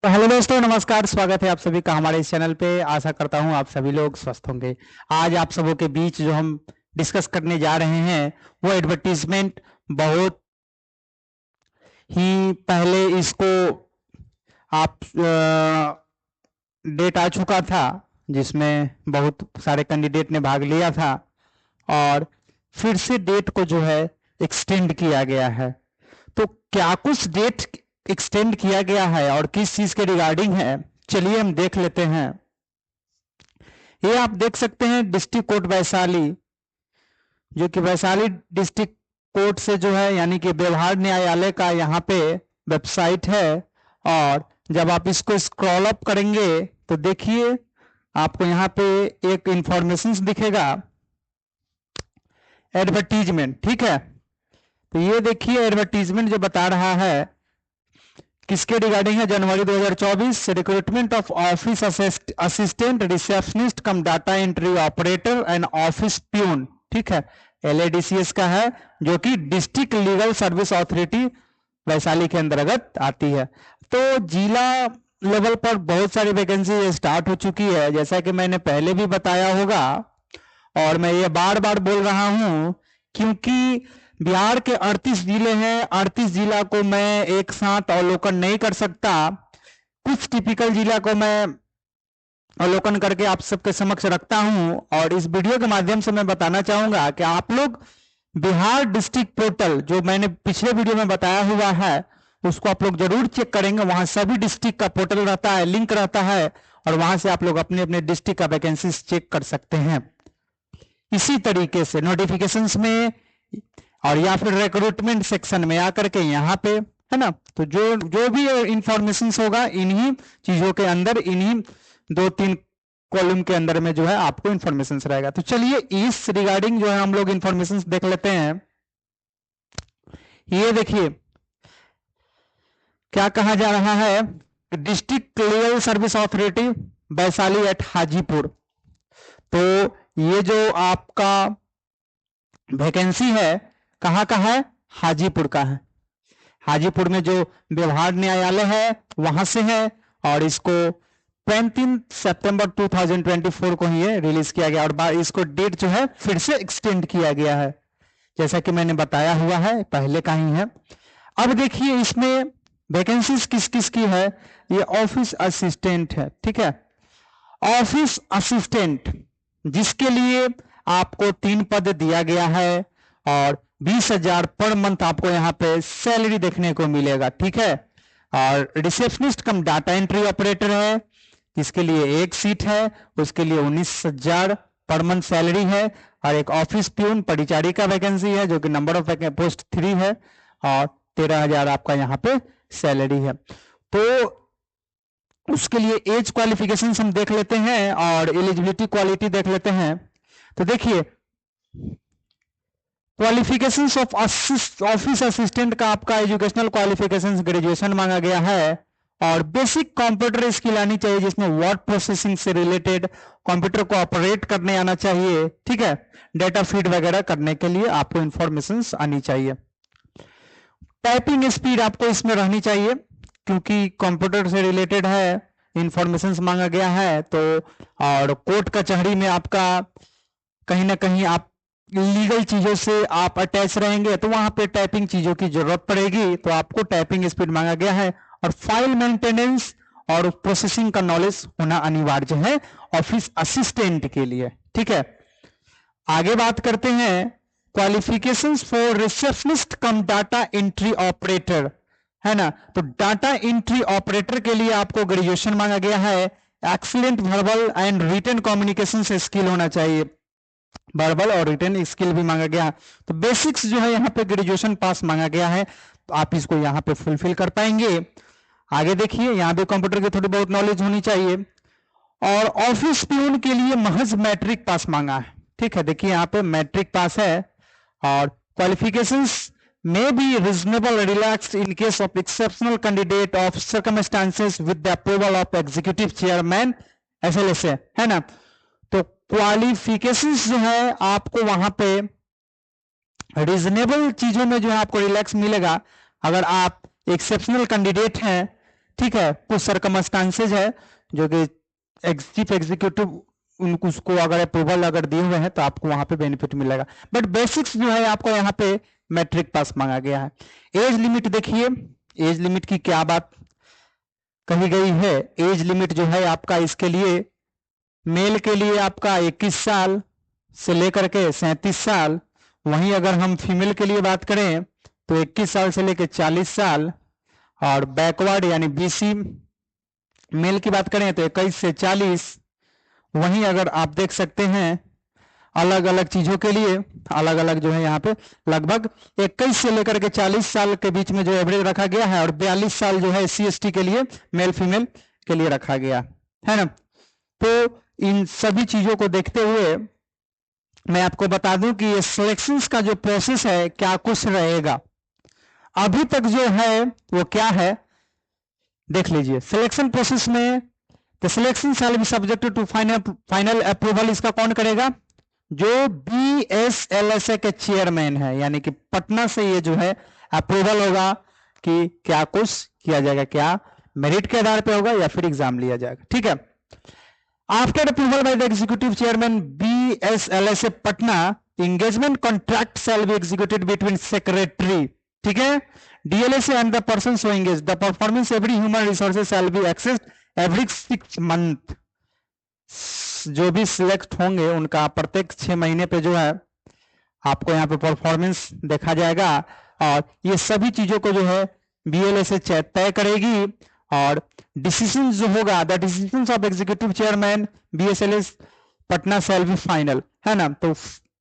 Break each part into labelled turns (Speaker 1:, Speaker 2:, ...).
Speaker 1: तो हेलो दोस्तों, नमस्कार। स्वागत है आप सभी का हमारे इस चैनल पे। आशा करता हूँ आप सभी लोग स्वस्थ होंगे। आज आप सबों के बीच जो हम डिस्कस करने जा रहे हैं वो एडवर्टीजमेंट। बहुत ही पहले इसको आप डेट आ चुका था जिसमें बहुत सारे कैंडिडेट ने भाग लिया था और फिर से डेट को जो है एक्सटेंड किया गया है। तो क्या कुछ डेट एक्सटेंड किया गया है और किस चीज के रिगार्डिंग है, चलिए हम देख लेते हैं। ये आप देख सकते हैं डिस्ट्रिक्ट कोर्ट वैशाली, जो कि वैशाली डिस्ट्रिक्ट कोर्ट से जो है यानी कि व्यवहार न्यायालय का यहाँ पे वेबसाइट है। और जब आप इसको स्क्रॉल अप करेंगे तो देखिए आपको यहाँ पे एक इंफॉर्मेशन दिखेगा, एडवर्टीजमेंट। ठीक है, तो ये देखिए एडवर्टीजमेंट जो बता रहा है किसके रिगार्डिंग है। जनवरी 2024 recruitment of office assistant, receptionist come data entry operator and office peon. ठीक है, LADCS का है, जो कि district legal service authority Vaishali के अंतर्गत आती है। तो जिला लेवल पर बहुत सारी वैकेंसी स्टार्ट हो चुकी है, जैसा कि मैंने पहले भी बताया होगा और मैं ये बार बार बोल रहा हूं, क्योंकि बिहार के 38 जिले हैं। 38 जिला को मैं एक साथ अवलोकन नहीं कर सकता। कुछ टिपिकल जिला को मैं अवलोकन करके आप सबके समक्ष रखता हूं और इस वीडियो के माध्यम से मैं बताना चाहूंगा कि आप लोग बिहार डिस्ट्रिक्ट पोर्टल, जो मैंने पिछले वीडियो में बताया हुआ है, उसको आप लोग जरूर चेक करेंगे। वहां सभी डिस्ट्रिक्ट का पोर्टल रहता है, लिंक रहता है और वहां से आप लोग अपने अपने डिस्ट्रिक्ट का वैकेंसी चेक कर सकते हैं। इसी तरीके से नोटिफिकेशंस में और या फिर रिक्रूटमेंट सेक्शन में आकर के यहाँ पे है ना, तो जो जो भी इंफॉर्मेशन होगा इन्हीं चीजों के अंदर, इन्हीं 2-3 कॉलम के अंदर में जो है आपको इंफॉर्मेशन रहेगा। तो चलिए इस रिगार्डिंग जो है हम लोग इंफॉर्मेशन देख लेते हैं। ये देखिए क्या कहा जा रहा है, district legal service authority Vaishali at Hajipur. तो ये जो आपका वैकेंसी है कहाँ का है, हाजीपुर का है। हाजीपुर में जो व्यवहार न्यायालय है वहां से है और इसको 25 सितंबर 2024 को ही ये रिलीज किया गया और इसको डेट जो है फिर से एक्सटेंड किया गया है, जैसा कि मैंने बताया हुआ है, पहले का ही है। अब देखिए इसमें वैकेंसीज किस किस की है। ये ऑफिस असिस्टेंट है। ठीक है, ऑफिस असिस्टेंट जिसके लिए आपको 3 पद दिया गया है और 20,000 पर मंथ आपको यहाँ पे सैलरी देखने को मिलेगा। ठीक है, और रिसेप्शनिस्ट कम डाटा एंट्री ऑपरेटर है, इसके लिए एक सीट है, उसके लिए 19,000 पर मंथ सैलरी है। और एक ऑफिस प्यून परिचारी का वैकेंसी है, जो कि नंबर ऑफ पोस्ट 3 है और 13,000 आपका यहाँ पे सैलरी है। तो उसके लिए एज क्वालिफिकेशन हम देख लेते हैं और एलिजिबिलिटी क्वालिटी देख लेते हैं। तो देखिए क्वालिफिकेशंस ऑफ ऑफिस असिस्टेंट का आपका एजुकेशनल क्वालिफिकेशंस ग्रेजुएशन मांगा गया है और बेसिक कंप्यूटर स्किल आनी चाहिए, जिसमें वर्ड प्रोसेसिंग से रिलेटेड कंप्यूटर को ऑपरेट करने आना चाहिए। ठीक है, डेटा फीड वगैरह करने के लिए आपको इंफॉर्मेशंस आनी चाहिए। टाइपिंग स्पीड आपको इसमें रहनी चाहिए, क्योंकि कंप्यूटर से रिलेटेड है, इंफॉर्मेशन मांगा गया है। तो और कोर्ट कचहरी में आपका कहीं ना कहीं आप लीगल चीजों से आप अटैच रहेंगे, तो वहां पे टाइपिंग चीजों की जरूरत पड़ेगी, तो आपको टाइपिंग स्पीड मांगा गया है। और फाइल मेंटेनेंस और प्रोसेसिंग का नॉलेज होना अनिवार्य है ऑफिस असिस्टेंट के लिए। ठीक है, आगे बात करते हैं qualifications for receptionist come data entry operator, है ना। तो डाटा एंट्री ऑपरेटर के लिए आपको ग्रेजुएशन मांगा गया है। Excellent verbal and written communication से स्किल होना चाहिए, वर्बल और रिटन स्किल भी मांगा गया। तो बेसिक्स जो है यहाँ पे ग्रेजुएशन पास मांगा गया है, तो आप इसको यहाँ पे फुलफिल कर पाएंगे। आगे देखिए यहाँ पे कंप्यूटर की थोड़ी बहुत नॉलेज होनी चाहिए और ऑफिस प्यून के लिए महज मैट्रिक पास मांगा है। ठीक है, देखिए यहाँ पे मैट्रिक पास है और qualifications may be reasonable relaxed in case of exceptional candidate of circumstances with the approval of executive chairman SLSA, है ना। तो क्वालिफिकेशंस जो है आपको वहां पे रीजनेबल चीजों में जो है आपको रिलैक्स मिलेगा। अगर आप एक्सेप्शनल कैंडिडेट हैं ठीक है, कुछ सर्कमस्टांसेज है जो कि चीफ एग्जीक्यूटिव उनको उसको अगर अप्रूवल अगर दिए हुए हैं तो आपको वहां पे बेनिफिट मिलेगा, बट बेसिक्स जो है आपको यहाँ पे मैट्रिक पास मांगा गया है। एज लिमिट देखिए, एज लिमिट की क्या बात कही गई है। एज लिमिट जो है आपका इसके लिए मेल के लिए आपका 21 साल से लेकर के 37 साल, वहीं अगर हम फीमेल के लिए बात करें तो 21 साल से लेकर 40 साल, और बैकवर्ड यानी बीसी मेल की बात करें तो 21 से 40। वहीं अगर आप देख सकते हैं अलग अलग चीजों के लिए अलग अलग जो है यहाँ पे लगभग 21 से लेकर के 40 साल के बीच में जो एवरेज रखा गया है, और 42 साल जो है SC/ST के लिए मेल फीमेल के लिए रखा गया है ना। तो इन सभी चीजों को देखते हुए मैं आपको बता दूं कि ये सिलेक्शंस का जो प्रोसेस है क्या कुछ रहेगा। अभी तक जो है वो क्या है देख लीजिए। सिलेक्शन प्रोसेस में the selection shall be subject to final approval, इसका कौन करेगा? जो BSLSA के चेयरमैन है, यानी कि पटना से ये जो है अप्रूवल होगा कि क्या कुछ किया जाएगा, क्या मेरिट के आधार पे होगा या फिर एग्जाम लिया जाएगा। ठीक है, after approval by the executive chairman BSLSA Patna, engagement contract shall be executed between secretary, ठीक है, DLSA and the person so engaged. The performance every human resources shall be accessed every 6 month. जो भी select होंगे उनका प्रत्येक 6 महीने पे जो है आपको यहाँ पे परफॉर्मेंस देखा जाएगा, और ये सभी चीजों को जो है BLSA तय करेगी, और डिसीजन जो होगा the decision of executive chairman BSLS Patna shall be final, है ना। तो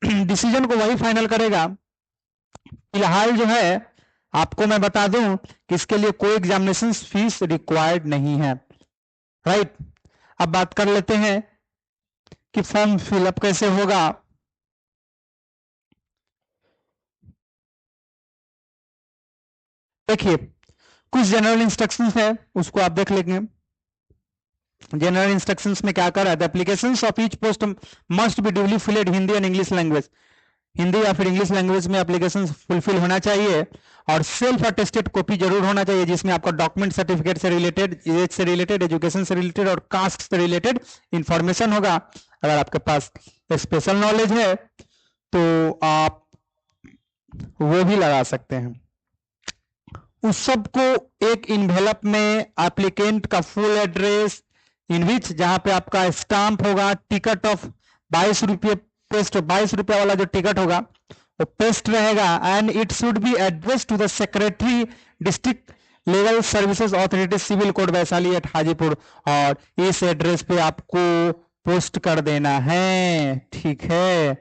Speaker 1: डिसीजन को वही फाइनल करेगा। फिलहाल जो है आपको मैं बता दूं कि इसके लिए कोई एग्जामिनेशन फीस रिक्वायर्ड नहीं है, राइट। अब बात कर लेते हैं कि फॉर्म फिलअप कैसे होगा। देखिए कुछ जनरल इंस्ट्रक्शंस है उसको आप देख लेंगे। जनरल इंस्ट्रक्शंस में क्या कर रहा है, the applications of each post must be duly field Hindi and English language, Hindi या फिर इंग्लिश लैंग्वेज में एप्लीकेशन फुलफिल होना चाहिए, और सेल्फ अटेस्टेड कॉपी जरूर होना चाहिए जिसमें आपका डॉक्यूमेंट सर्टिफिकेट से रिलेटेड, एज से रिलेटेड, एजुकेशन से रिलेटेड और कास्ट से रिलेटेड इंफॉर्मेशन होगा। अगर आपके पास स्पेशल नॉलेज है तो आप वो भी लगा सकते हैं। उस सब को एक इन्वेलप में एप्लीकेंट का फुल एड्रेस इन विच, जहां पे आपका स्टाम्प होगा, टिकट ऑफ 22 रुपये पेस्ट, 22 रुपया वाला जो टिकट होगा वो पेस्ट रहेगा, and it should be address to the secretary district legal services authority civil code Vaishali at Hajipur, और इस एड्रेस पे आपको पोस्ट कर देना है, ठीक है,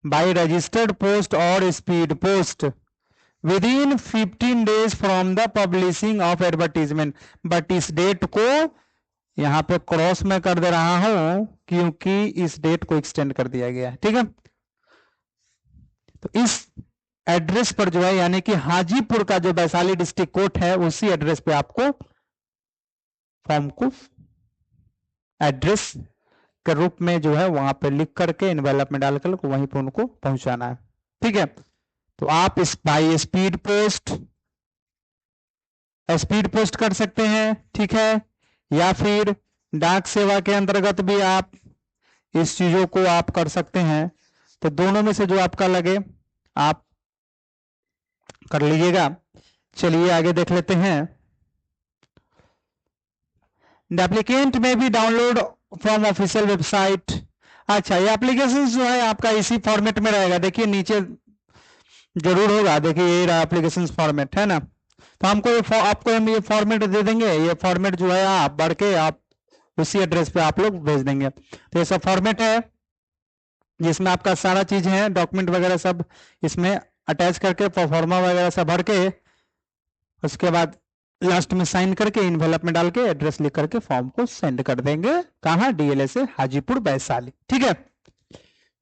Speaker 1: बाय रजिस्टर्ड पोस्ट और speed post within 15 days from the publishing of advertisement. But इस डेट को यहां पे क्रॉस में कर दे रहा हूं क्योंकि इस डेट को एक्सटेंड कर दिया गया है, ठीक है। तो इस एड्रेस पर जो है यानी कि हाजीपुर का जो वैशाली डिस्ट्रिक्ट कोर्ट है उसी एड्रेस पे आपको फॉर्म को एड्रेस के रूप में जो है वहां पे लिख करके एनवेलप में डालकर वहीं पे उनको पहुंचाना है, ठीक है। तो आप इस बाई स्पीड पोस्ट कर सकते हैं, ठीक है, या फिर डाक सेवा के अंतर्गत भी आप इस चीजों को आप कर सकते हैं। तो दोनों में से जो आपका लगे आप कर लीजिएगा। चलिए आगे देख लेते हैं। द एप्लीकेंट में भी डाउनलोड फ्रॉम ऑफिशियल वेबसाइट। अच्छा, ये एप्लीकेशन जो है आपका इसी फॉर्मेट में रहेगा, देखिए नीचे जरूर होगा, देखिए ये रहा एप्लीकेशन फॉर्मेट, है ना। तो हमको आपको हम ये फॉर्मेट दे देंगे, ये फॉर्मेट जो है आप बढ़ के आप उसी एड्रेस पे आप लोग भेज देंगे। तो ये सब फॉर्मेट है जिसमें आपका सारा चीज है, डॉक्यूमेंट वगैरह सब इसमें अटैच करके प्रोफार्मा वगैरह सब भर के उसके बाद लास्ट में साइन करके इन्वेलप में डाल के एड्रेस लिख करके फॉर्म को सेंड कर देंगे। कहाँ? DLSA हाजीपुर वैशाली, ठीक है,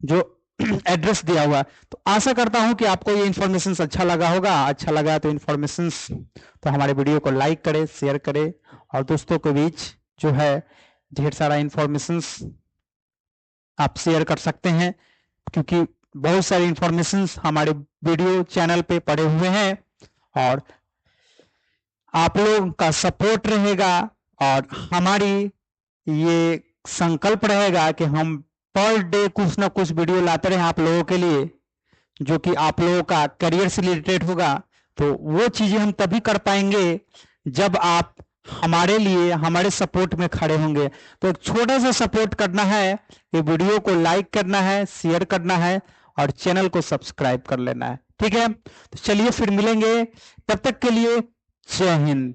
Speaker 1: जो एड्रेस दिया हुआ। तो आशा करता हूं कि आपको ये इन्फॉर्मेशन अच्छा लगा होगा। अच्छा लगा तो इन्फॉर्मेशन तो हमारे वीडियो को लाइक करें, शेयर करें, और दोस्तों के बीच जो है ढेर सारा इन्फॉर्मेशन आप शेयर कर सकते हैं, क्योंकि बहुत सारी इंफॉर्मेशन हमारे वीडियो चैनल पे पड़े हुए हैं। और आप लोगों का सपोर्ट रहेगा और हमारी ये संकल्प रहेगा कि हम पर डे कुछ ना कुछ वीडियो लाते रहे आप लोगों के लिए, जो कि आप लोगों का करियर से रिलेटेड होगा। तो वो चीजें हम तभी कर पाएंगे जब आप हमारे लिए हमारे सपोर्ट में खड़े होंगे। तो एक छोटा सा सपोर्ट करना है, ये वीडियो को लाइक करना है, शेयर करना है और चैनल को सब्सक्राइब कर लेना है। ठीक है, तो चलिए फिर मिलेंगे, तब तक के लिए जय हिंद।